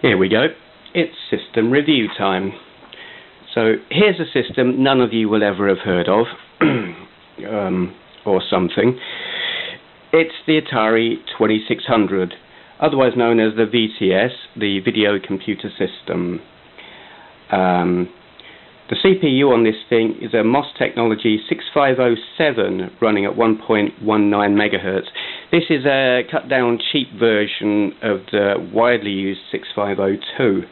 Here we go. It's system review time. So here's a system none of you will ever have heard of, or something. It's the Atari 2600, otherwise known as the VCS, the Video Computer System. The CPU on this thing is a MOS Technology 6507 running at 1.19 MHz. This is a cut down cheap version of the widely used 6502.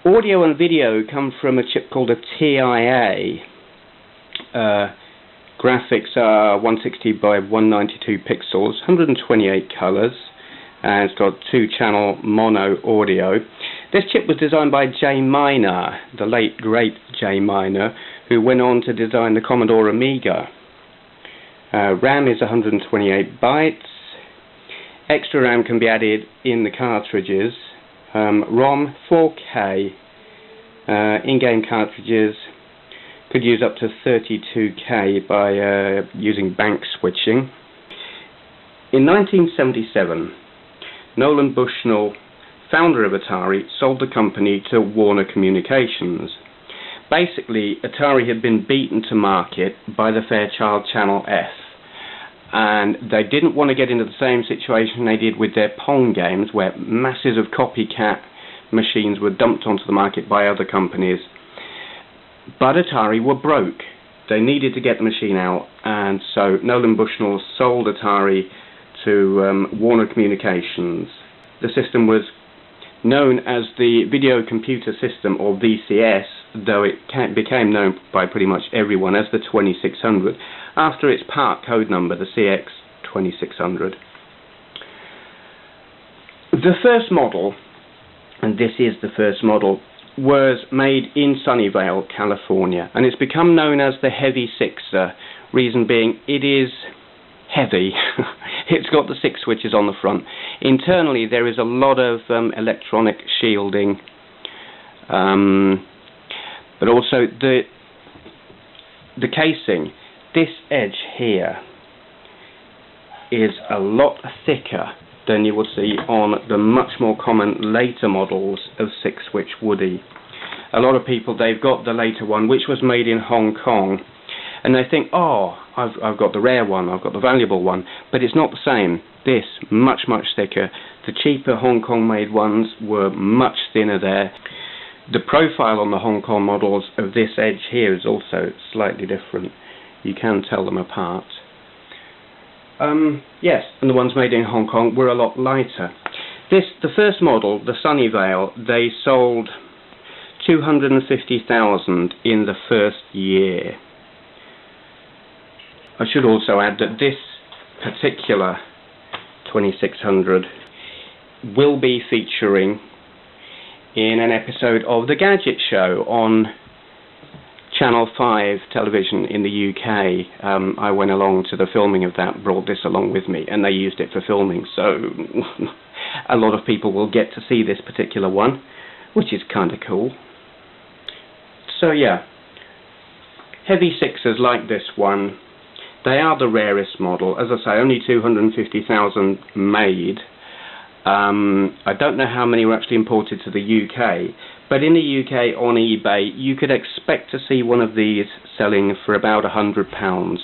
Audio and video come from a chip called a TIA. Graphics are 160 by 192 pixels, 128 colors, and it's got 2-channel mono audio. This chip was designed by J. Miner, the late great J. Miner, who went on to design the Commodore Amiga. RAM is 128 bytes. Extra RAM can be added in the cartridges. ROM 4K. In-game cartridges could use up to 32K by using bank switching. In 1977, Nolan Bushnell, founder of Atari, sold the company to Warner Communications. Basically, Atari had been beaten to market by the Fairchild Channel F, and they didn't want to get into the same situation they did with their Pong games, where masses of copycat machines were dumped onto the market by other companies. But Atari were broke. They needed to get the machine out, and so Nolan Bushnell sold Atari to Warner Communications. The system was known as the Video Computer System, or VCS, though it became known by pretty much everyone as the 2600, after its part code number, the CX2600. The first model, and this is the first model, was made in Sunnyvale, California, and it's become known as the Heavy Sixer, reason being it is heavy. It's got the 6 switches on the front. Internally there is a lot of electronic shielding, but also the casing. This edge here is a lot thicker than you would see on the much more common later models of 6-switch Woody. A lot of people, they've got the later one, which was made in Hong Kong, and they think, oh, I've got the rare one, I've got the valuable one, but it's not the same. This, much thicker. The cheaper Hong Kong made ones were much thinner there. The profile on the Hong Kong models of this edge here is also slightly different. You can tell them apart. Yes, and the ones made in Hong Kong were a lot lighter. The first model, the Sunnyvale, they sold 250,000 in the first year. I should also add that this particular 2600 will be featuring in an episode of the Gadget Show on Channel 5 television in the UK. I went along to the filming of that, brought this along with me, and they used it for filming, so a lot of people will get to see this particular one, which is kind of cool. So yeah, Heavy Sixers like this one. They are the rarest model. As I say, only 250,000 made. I don't know how many were actually imported to the UK, but in the UK on eBay you could expect to see one of these selling for about £100.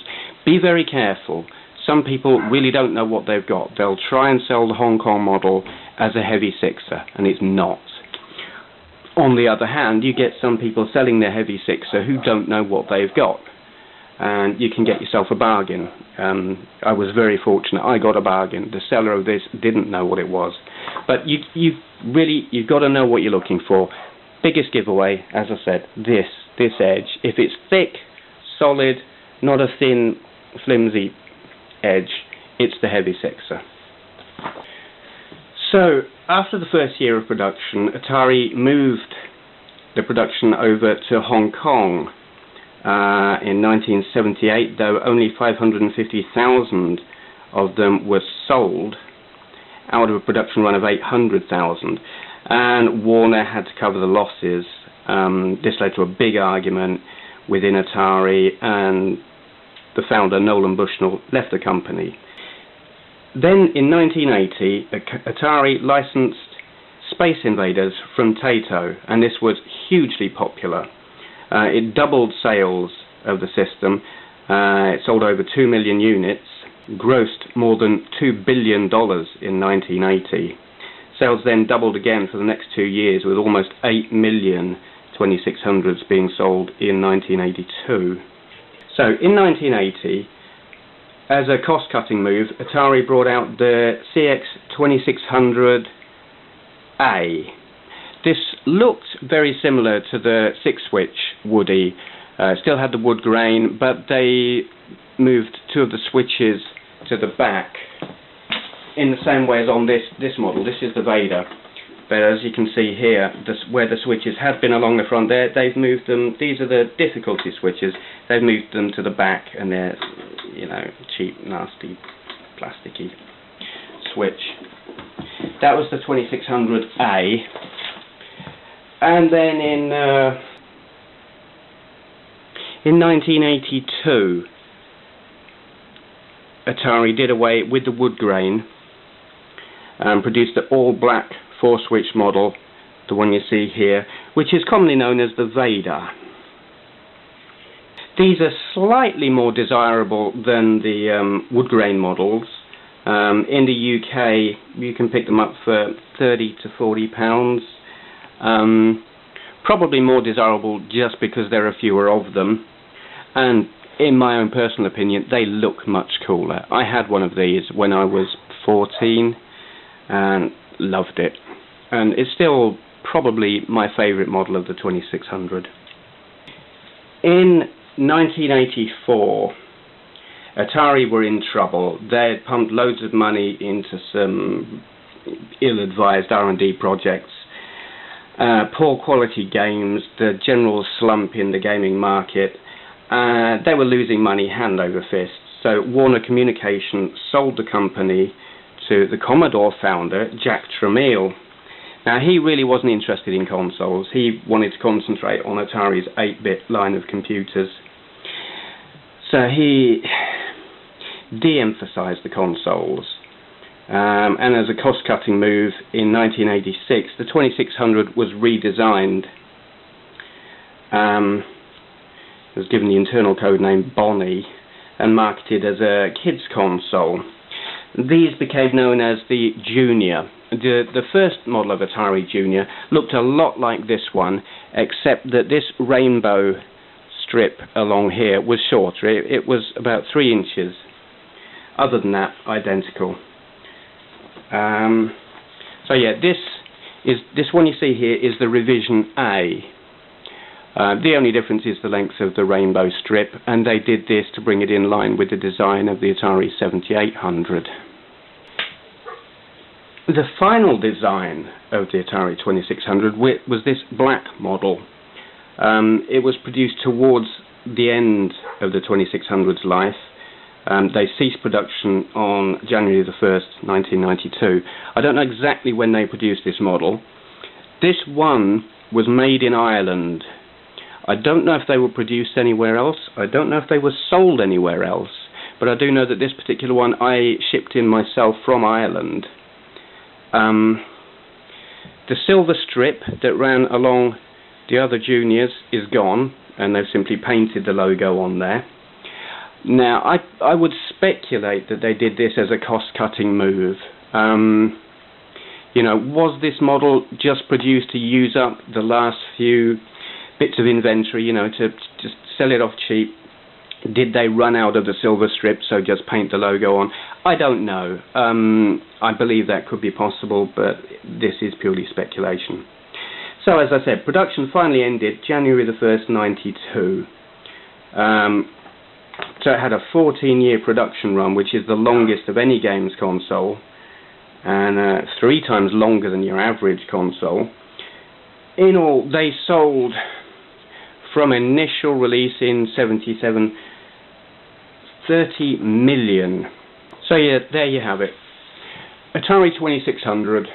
Be very careful. Some people really don't know what they've got. They'll try and sell the Hong Kong model as a Heavy Sixer, and it's not. On the other hand, you get some people selling their Heavy Sixer who don't know what they've got, and you can get yourself a bargain. I was very fortunate. I got a bargain. The seller of this didn't know what it was. But you've got to know what you're looking for. Biggest giveaway, as I said, this edge. If it's thick, solid, not a thin, flimsy edge, it's the Heavy Sixer. So, after the first year of production, Atari moved the production over to Hong Kong. In 1978, though only 550,000 of them were sold out of a production run of 800,000, and Warner had to cover the losses. This led to a big argument within Atari, and the founder, Nolan Bushnell, left the company. Then in 1980, Atari licensed Space Invaders from Taito, and this was hugely popular. It doubled sales of the system. It sold over 2 million units, grossed more than $2 billion in 1980. Sales then doubled again for the next 2 years, with almost 8 million 2600s being sold in 1982. So in 1980, as a cost-cutting move, Atari brought out the CX2600A. This looked very similar to the 6-switch Woody. Still had the wood grain, but they moved 2 of the switches to the back in the same way as on this model. This is the Vader. But as you can see here, where the switches had been along the front there, they've moved them. These are the difficulty switches. They've moved them to the back, and they're, you know, cheap, nasty, plasticky switch. That was the 2600A. And then in 1982, Atari did away with the wood grain and produced the all-black 4-switch model, the one you see here, which is commonly known as the Vader. These are slightly more desirable than the wood grain models. In the UK, you can pick them up for £30 to £40. Probably more desirable just because there are fewer of them, and in my own personal opinion, they look much cooler. I had one of these when I was 14 and loved it, and it's still probably my favourite model of the 2600. In 1984, Atari were in trouble. They had pumped loads of money into some ill-advised R&D projects, poor quality games, the general slump in the gaming market. They were losing money hand over fist. So Warner Communication sold the company to the Commodore founder, Jack Tramiel. Now, he really wasn't interested in consoles. He wanted to concentrate on Atari's 8-bit line of computers. So he de-emphasized the consoles. And as a cost-cutting move, in 1986, the 2600 was redesigned. It was given the internal code name Bonnie and marketed as a kids console. These became known as the Junior. The first model of Atari Junior looked a lot like this one, except that this rainbow strip along here was shorter. It was about 3 inches. Other than that, identical. So yeah, this one you see here is the Revision A. The only difference is the length of the rainbow strip, and they did this to bring it in line with the design of the Atari 7800. The final design of the Atari 2600 was this black model. It was produced towards the end of the 2600's life. They ceased production on January the 1st, 1992. I don't know exactly when they produced this model. This one was made in Ireland. I don't know if they were produced anywhere else. I don't know if they were sold anywhere else. But I do know that this particular one I shipped in myself from Ireland. The silver strip that ran along the other Juniors is gone, and they've simply painted the logo on there. Now, I would speculate that they did this as a cost-cutting move. You know, was this model just produced to use up the last few bits of inventory, you know, to just sell it off cheap? Did they run out of the silver strip, so just paint the logo on? I don't know. I believe that could be possible, but this is purely speculation. So, as I said, production finally ended January the 1st, 92. So it had a 14-year production run, which is the longest of any games console, and 3 times longer than your average console. In all, they sold, from initial release in 77, 30 million. So yeah, there you have it. Atari 2600,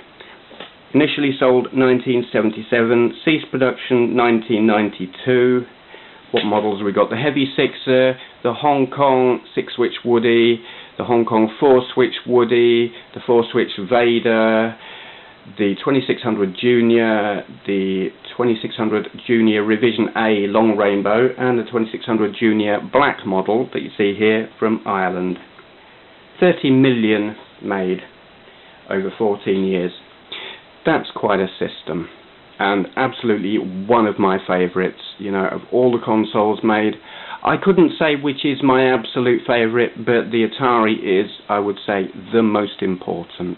initially sold 1977, ceased production 1992. What models have we got? The Heavy Sixer, the Hong Kong 6-switch Woody, the Hong Kong 4-switch Woody, the 4-switch Vader, the 2600 Junior, the 2600 Junior Revision A Long Rainbow, and the 2600 Junior Black model that you see here from Ireland. 30 million made over 14 years. That's quite a system, and absolutely one of my favourites. You know, of all the consoles made, I couldn't say which is my absolute favourite, but the Atari is, I would say, the most important.